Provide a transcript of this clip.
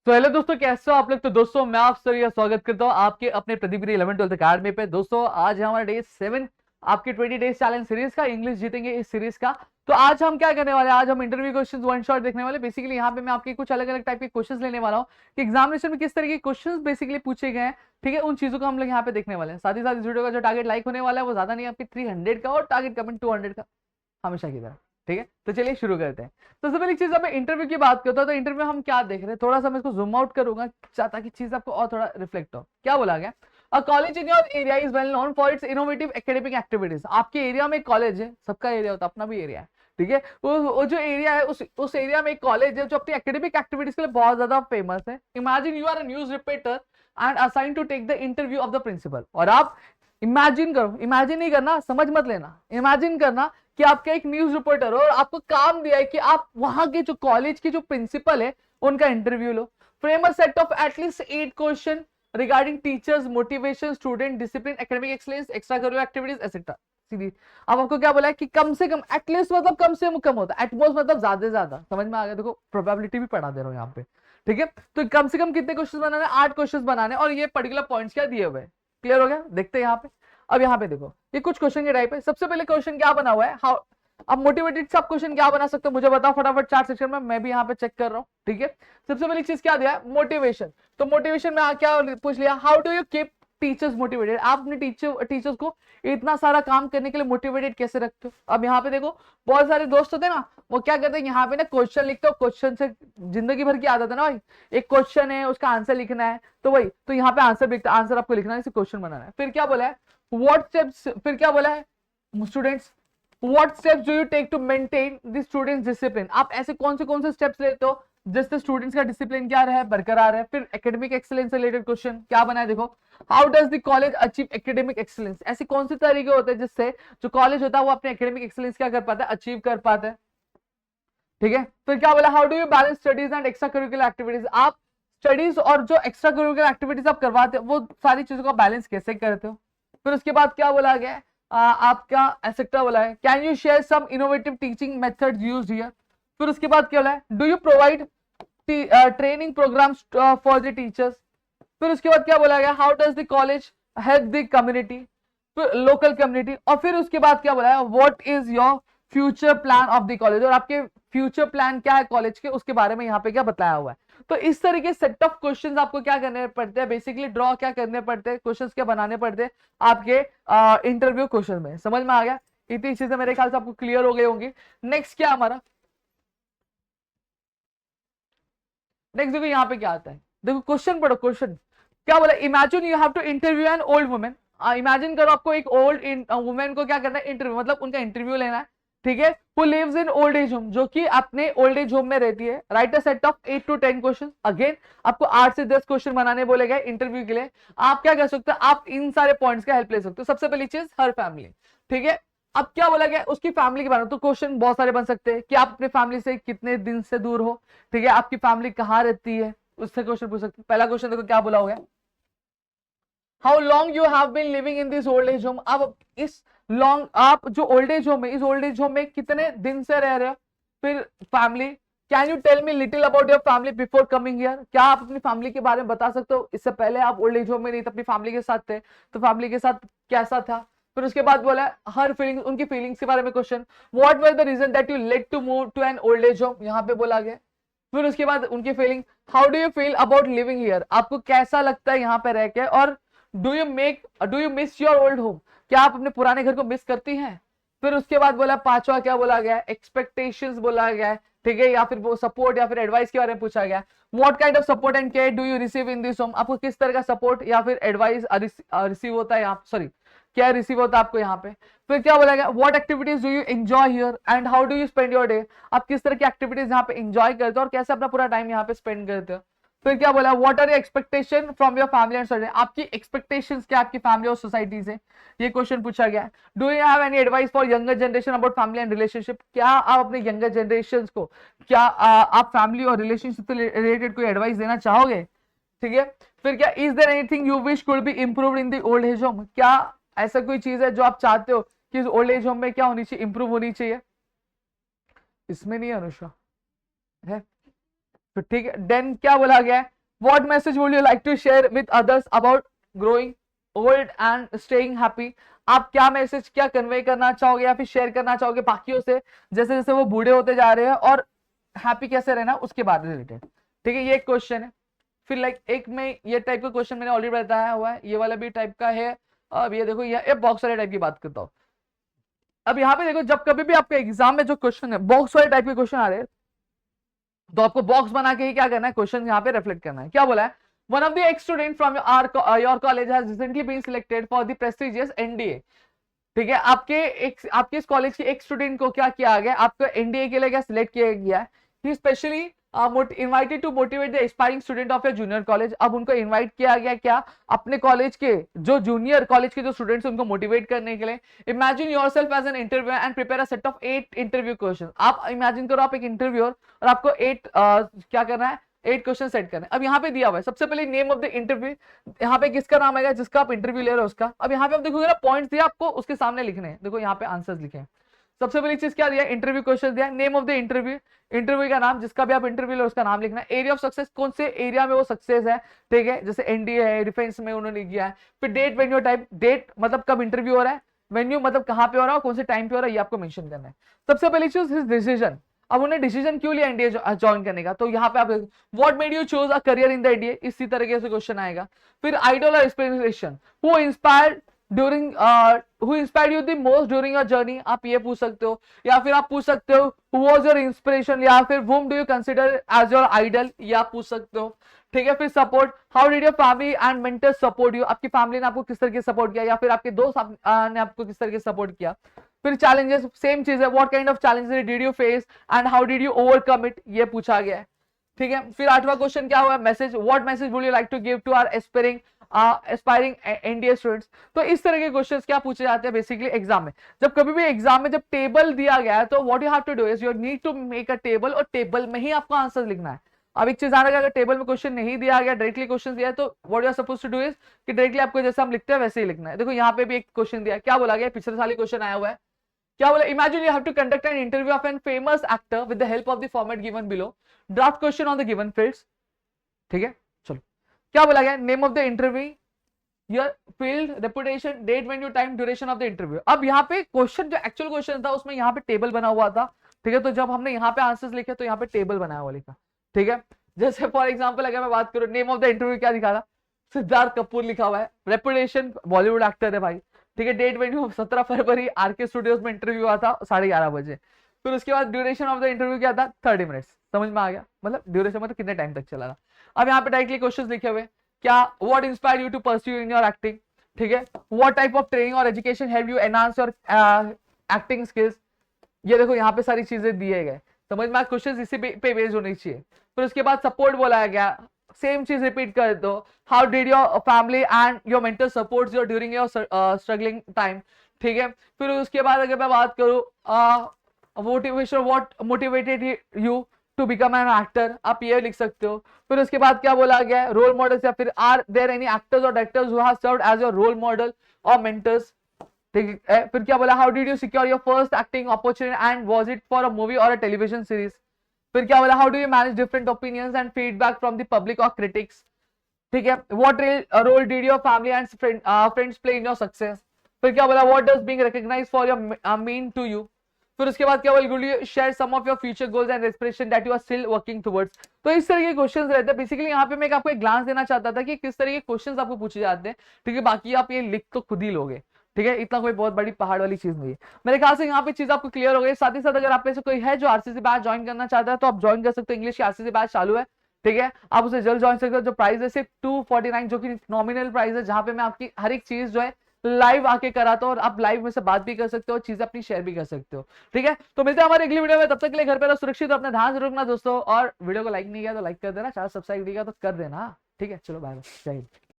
तो हेलो दोस्तों, कैसे हो आप लोग। तो दोस्तों मैं आप सभी का स्वागत करता हूं आपके अपने प्रदीप 11th 12th अकेडमी पे। दोस्तों आज है हमारा डे 7 आपके 20 डेज चैलेंज सीरीज का, इंग्लिश जीतेंगे इस सीरीज का। तो आज हम क्या करने वाले हैं, आज हम इंटरव्यू क्वेश्चंस वन शॉट देखने वाले। बेसिकली यहाँ पे मैं आपके कुछ अलग अलग टाइप के क्वेश्चंस लेने वाला हूँ कि एग्जामिनेशन में किस तरह के क्वेश्चंस बेसिकली पूछे गए हैं। ठीक है, उन चीजों को हम लोग यहाँ पे देखने वाले हैं। साथ ही साथ इस वीडियो का जो टारगेट लाइक होने वाला है वो ज्यादा नहीं, आपकी 300 का, और टारगेट कमेंट 200 का, हमेशा की तरह। ठीक है, तो चलिए शुरू करते हैं। तो सबसे पहली चीज, मैं इंटरव्यू की बात करता हूं तो इंटरव्यू में हम क्या देख रहे हैं, थोड़ा सा मैं इसको जूम आउट करूंगा ताकि चीज आपको और थोड़ा रिफ्लेक्ट हो। क्या बोला गया, a college in your area is well known for its innovative academic activities. आपके एरिया में एक कॉलेज है, सबका एरिया होता है, अपना भी एरिया है। ठीक है, वो जो एरिया है उस एरिया में एक कॉलेज है जो अपनी एकेडमिक एक्टिविटीज के लिए बहुत ज्यादा फेमस है। Imagine you are a news reporter and assign to take the interview of the principal. और आप इमेजिन करो, इमेजिन नहीं करना, समझ मत लेना, इमेजिन करना कि आपका एक न्यूज रिपोर्टर हो और आपको काम दिया है कि आप वहां के जो कॉलेज के जो प्रिंसिपल है उनका इंटरव्यू लो। Frame a set of at least 8 question regarding teachers, motivation, student discipline, academic excellence, extra curricular activities etcetera. सीधी अब आपको क्या बोला है कि कम से कम, एटलीस्ट मतलब कम से कम होता है, एटमोस्ट मतलब ज्यादा से ज्यादा। समझ में आ गया, देखो प्रोबेबिलिटी भी पढ़ा दे रहा हूँ यहाँ पे। ठीक है, तो कम से कम कितने क्वेश्चन बनाने, 8 क्वेश्चन बनाने, और ये पर्टिकुलर पॉइंट्स क्या दिए हुए हैं। क्लियर हो गया, देखते हैं यहाँ पे। अब यहाँ पे देखो, ये कुछ क्वेश्चन के टाइप है। सबसे पहले क्वेश्चन क्या बना हुआ है, हाउ। अब मोटिवेटेड सब क्वेश्चन क्या बना सकते हो मुझे बताओ फटाफट चार्ट सेक्शन में, मैं भी यहाँ पे चेक कर रहा हूँ। ठीक है, सबसे पहली चीज क्या दिया है, मोटिवेशन। तो मोटिवेशन में क्या पूछ लिया, how do you keep teachers motivated. आप अपने टीचर्स को इतना सारा काम करने के लिए मोटिवेटेड कैसे रखते हो। अब यहाँ पे देखो, बहुत सारे दोस्त होते हैं ना, वो क्या करते हैं, यहाँ पे ना क्वेश्चन लिखते हो, क्वेश्चन से जिंदगी भर की आदत है ना भाई। एक क्वेश्चन है, उसका आंसर लिखना है, तो वही, तो यहाँ पे आंसर लिखता, आंसर आपको लिखना है, इसे क्वेश्चन बनाना है। फिर क्या बोला है, व्हाट स्टेप्स, फिर क्या बोला है students, what steps do you take to maintain the students discipline. आप ऐसे कौन से स्टेप्स लेते हो जिससे स्टूडेंट्स का डिसिप्लिन क्या रहे, बरकरार है। फिर एकेडमिक एक्सीलेंस से रिलेटेड क्वेश्चन क्या बना है, देखो, how does the college achieve academic excellence. ऐसे कौन से तरीके होते हैं जिससे जो कॉलेज होता है वो अपने एकेडमिक एक्सीलेंस क्या कर पाता है, अचीव कर पाता है। ठीक है, फिर क्या बोला, how do you balance studies and extra curricular activities. आप स्टडीज और जो एक्स्ट्रा करिकुलर एक्टिविटीज आप करवाते हो वो सारी चीजों का बैलेंस कैसे करते हो। फिर उसके बाद क्या बोला गया, आपका एसेक्टा बोला है, can you share some innovative teaching methods used here. फिर उसके बाद क्या बोला है, do you provide training programmes for the teachers. फिर उसके बाद क्या बोला गया, how does the college help the community, local community. और फिर उसके बाद क्या बोला है, what is your future plan of the college. और आपके फ्यूचर प्लान क्या है कॉलेज के, उसके बारे में यहाँ पे क्या बताया हुआ है। तो इस तरीके सेट ऑफ क्वेश्चंस आपको क्या करने पड़ते हैं, बेसिकली ड्रॉ क्या करने पड़ते हैं, क्वेश्चंस क्या बनाने पड़ते हैं आपके इंटरव्यू क्वेश्चन में। समझ में आ गया, इतनी चीजें मेरे ख्याल से आपको क्लियर हो गई होंगी। नेक्स्ट क्या हमारा, नेक्स्ट देखो यहाँ पे क्या आता है, देखो क्वेश्चन पढ़ो। क्वेश्चन क्या बोला, imagine you have to interview an old women. इमेजिन करो आपको एक ओल्ड वुमेन को क्या करना है, इंटरव्यू, मतलब उनका इंटरव्यू लेना है। ठीक है, who lives in old age home, जो कि अपने ओल्ड एज होम में रहती है। Write a set of 8 to 10 question. Again आपको 8 से 10 क्वेश्चन बनाने बोले गए इंटरव्यू के लिए। आप क्या कर सकते हो, आप इन सारे पॉइंट्स का हेल्प ले सकते हो। सबसे पहली चीज, हर फैमिली। ठीक है, अब क्या बोला गया, उसकी फैमिली के बारे में। तो क्वेश्चन बहुत सारे बन सकते हैं कि आप अपने फैमिली से कितने दिन से दूर हो। ठीक है, आपकी फैमिली कहाँ रहती है, उससे क्वेश्चन पूछ सकते हैं। पहला क्वेश्चन देखो क्या बोला होगा, how long you have been living in this old age home. अब इस लॉन्ग, आप जो ओल्ड एज होम है, इस ओल्ड एज होम में कितने दिन से रह रहे हो। फिर family, can you tell me little about your family before coming here. क्या आप अपनी फैमिली के बारे में बता सकते हो, इससे पहले आप ओल्ड एज होम में नहीं थे, अपनी फैमिली के साथ थे, तो फैमिली के साथ कैसा था। फिर उसके बाद बोला हर फीलिंग्स, उनकी फीलिंग्स के बारे में question, what were the reason that you late to move to an old age home, यहाँ पे बोला गया। फिर उसके बाद उनकी feeling, how do you feel about living here, आपको कैसा लगता है यहाँ पे रह के। और do you miss your old home, क्या आप अपने पुराने घर को मिस करती हैं। फिर उसके बाद बोला पांचवा क्या बोला गया, एक्सपेक्टेशंस बोला गया है। ठीक है, या फिर वो सपोर्ट या फिर एडवाइस के बारे में पूछा गया। What kind of support and care do you receive in this home, आपको किस तरह का सपोर्ट या फिर एडवाइस रिसीव होता है यहाँ, सॉरी क्या रिसीव होता है आपको यहाँ पे। फिर क्या बोला गया, what activities do you enjoy here and how do you spend your day, आप किस तरह की एक्टिविटीज यहाँ पे एंजॉय करते हो और कैसे अपना पूरा टाइम यहाँ पे स्पेंड करते हो। फिर क्या बोला, what are your expectation from your family and society, आपकी एक्सपेक्टेशंस क्या आपकी फैमिली और सोसाइटी से, ये क्वेश्चन पूछा गया। Do you have any advice for younger generation about family and relationship, क्या आप अपने यंगर जनरेशन को, क्या आप फैमिली और रिलेशनशिप से रिलेटेड कोई एडवाइस देना चाहोगे। ठीक है, फिर क्या, is there anything you wish could be improved in the old age home, क्या ऐसा कोई चीज है जो आप चाहते हो कि इस ओल्ड एज होम में क्या होनी चाहिए, इंप्रूव होनी चाहिए। इसमें नहीं है अनुष्का है। तो ठीक है, देन क्या बोला गया है, what message would you like to share with others about growing old and staying happy? आप क्या मैसेज, क्या कन्वे करना चाहोगे या फिर शेयर करना चाहोगे बाकियों से, जैसे जैसे वो बूढ़े होते जा रहे हैं, और हैप्पी कैसे रहना उसके बाद रिलेटेड। ठीक है, ये एक क्वेश्चन है। फिर लाइक एक में ये टाइप का क्वेश्चन मैंने ऑलरेडी बताया हुआ है, ये वाला भी टाइप का है। अब ये देखो, ये बॉक्स वाले टाइप की बात करता हूँ। अब यहाँ पे देखो, जब कभी भी आपके एग्जाम में जो क्वेश्चन है बॉक्स वाले टाइप के क्वेश्चन आ रहे हैं, तो आपको बॉक्स बना के ही क्या करना है, क्वेश्चन यहाँ पे रिफ्लेक्ट करना है। क्या बोला है? One of the ex student from your college has recently been selected for the prestigious NDA. ठीक है, आपके इस कॉलेज के एक स्टूडेंट को क्या किया गया, आपको एनडीए के लिए क्या सिलेक्ट किया गया है। He specially invited to motivate the aspiring student of your junior college. अब उनको इनवाइट किया गया क्या, अपने कॉलेज के जो जूनियर कॉलेज के जो स्टूडेंट्स उनको मोटिवेट करने के लिए। Imagine yourself as an interview and prepare a set of 8 interview question. आप इमेजिन करो, आप एक इंटरव्यूअर और आपको 8 क्या करना है, 8 क्वेश्चन सेट करने। अब यहाँ पे दिया हुआ है सबसे पहले नेम ऑफ द इंटरव्यू, यहाँ पे किसका नाम आएगा, जिसका आप इंटरव्यू ले रहे हो उसका। अब यहाँ पे आप देखोगे ना, पॉइंट्स दिया आपको, उसके सामने लिखने हैं। देखो यहाँ पे आंसर्स लिखे हैं। सबसे पहली चीज क्या दिया, इंटरव्यू क्वेश्चन दिया, name of the interview, interview का नाम, जिसका भी आप इंटरव्यू ले उसका नाम लिखना है। एरिया ऑफ सक्सेस, कौन से एरिया में वो सक्सेस है। ठीक है, जैसे एनडीए है, डिफेंस में उन्होंने किया है। फिर डेट, वेन्यू, टाइम, डेट मतलब कब इंटरव्यू हो रहा है, वेन्यू मतलब कहाँ पे हो रहा है, कौन से टाइम पे हो रहा है, ये आपको मेंशन करना है। सबसे पहली चीज हिज डिसीजन, अब उन्हें डिसीजन क्यों लिया एनडीए ज्वाइन करने का, तो यहाँ पे आप what made you choose a career in the NDA, इसी तरीके से क्वेश्चन आएगा। फिर आइडल और inspiration, who inspired during who inspired you the most during your journey, आप ये पूछ सकते हो। या फिर आप पूछ सकते हो हु वाज योर इंस्पिरेशन, या फिर whom do you consider as your idol, ये आप पूछ सकते हो। ठीक है, फिर support, how did your family and mentors support you, आपकी फैमिली ने आपको किस तरीके से सपोर्ट किया, या फिर आपके दोस्त ने आपको किस तरीके से सपोर्ट किया। फिर चैलेंजेस, सेम चीज है, what kind of challenges did you face and how did you overcome it, ये पूछा गया है। ठीक है, फिर 8वां क्वेश्चन क्या हुआ, message, what message would you like to give to our aspiring NDA students. तो इस तरह के क्वेश्चंस क्या पूछे जाते हैं बेसिकली एग्जाम में। जब कभी भी एग्जाम में जब टेबल दिया गया है, तो what you have to do is you need to make a table, और टेबल में ही आपको आंसर लिखना है। अब एक चीज आना, अगर टेबल में क्वेश्चन नहीं दिया गया, डायरेक्टली क्वेश्चन दिया है, तो what you are suppose to do is कि डायरेक्टली आपको जैसे हम लिखते हैं वैसे ही लिखना है। देखो यहाँ पे भी एक क्वेश्चन दिया है, क्या बोला गया, पिछले साल ही क्वेश्चन आया हुआ है। क्या बोला, imagine you have to conduct an interview of an famous actor with the help of the format given below, draft question on the given fields. ठीक है, चलो क्या बोला गया, name of the interview, your field, reputation, date, venue, time, duration of the interview. अब यहाँ पे question जो एक्चुअल क्वेश्चन था उसमें यहाँ पे टेबल बना हुआ था। ठीक है, तो जब हमने यहाँ पे आंसर्स लिखे तो यहाँ पे टेबल बनाया हुआ लिखा। ठीक है, जैसे फॉर एग्जाम्पल अगर मैं बात करूँ, नेम ऑफ द इंटरव्यू क्या लिखा था, सिद्धार्थ कपूर लिखा हुआ है। रेपुटेशन, बॉलीवुड एक्टर है भाई। ठीक है, डेट, वेन्यू 17 फरवरी आरके स्टूडियोज में इंटरव्यू हुआ था 11:30 बजे। फिर उसके बाद ड्यूरेशन ऑफ द इंटरव्यू क्या था, 30 मिनट्स। समझ में आ गया, मतलब ड्यूरेशन मतलब कितने टाइम तक चला था। अब यहाँ पे डायरेक्टली क्वेश्चन लिखे हुए, क्या, what inspire you to pursue in your acting. ठीक है, व्हाट टाइप ऑफ ट्रेनिंग और education help you enhance your acting skills. ये देखो यहाँ पे सारी चीजें दिए गए, समझ में, क्वेश्चन इसी पे बेस्ड होने चाहिए। फिर उसके बाद सपोर्ट बोला गया, सेम चीज रिपीट कर दो, how did your family and your mental supports you during your struggling time. ठीक है, फिर उसके बाद अगर मैं बात करूँ motivation, what motivated you to become an actor, आप ये लिख सकते हो। फिर उसके बाद क्या बोला गया है, रोल मॉडल्स, या फिर आर देयर एनी एक्टर्स और directors who have served as your role model और मेंटर्स। ठीक है, फिर क्या बोला, how did you secure your first acting opportunity and was it for a movie और अ टेलीविजन सीरीज। फिर क्या बोला, how do you manage different opinions and feedback from the public और क्रिटिक्स। ठीक है, what role did your family and friends play in your success. फिर क्या बोला, what does being recognized for your mean to you. फिर उसके बाद क्या बोला, will you share some of your future goals and aspiration that you are still working towards. तो इस तरह के क्वेश्चंस रहते हैं बेसिकली। यहाँ पे मैं आपको एक ग्लांस देना चाहता था कि किस तरह के क्वेश्चंस आपको पूछे जाते हैं। ठीक है, बाकी आप ये लिख तो खुद ही लोगे। ठीक है, इतना कोई बहुत बड़ी पहाड़ वाली चीज नहीं है। मेरे ख्याल से यहाँ पे चीज आपको क्लियर हो गई। साथ ही साथ अगर आप में से कोई है जो आरसीसी बैच ज्वाइन करना चाहता है तो आप ज्वाइन कर सकते हो। इंग्लिश की आरसीसी बैच चालू है। ठीक है, आप उसे जल्द ज्वाइन सकते हो। जो प्राइस है सिर्फ 249, जो कि नॉमिनल प्राइस है, जहां पे मैं आपकी हर एक चीज जो है लाइव आके कराता हूं और आप लाइव में से बात भी कर सकते हो, चीजें अपनी शेयर भी कर सकते हो। ठीक है, तो मिलते हैं हमारे अगली वीडियो में। तब तक के लिए घर पे रहो सुरक्षित, अपना ध्यान जरूर रखना दोस्तों। और वीडियो को लाइक नहीं किया तो लाइक कर देना, चैनल सब्सक्राइब नहीं किया तो कर देना। ठीक है, चलो बाय बाय, जय हिंद।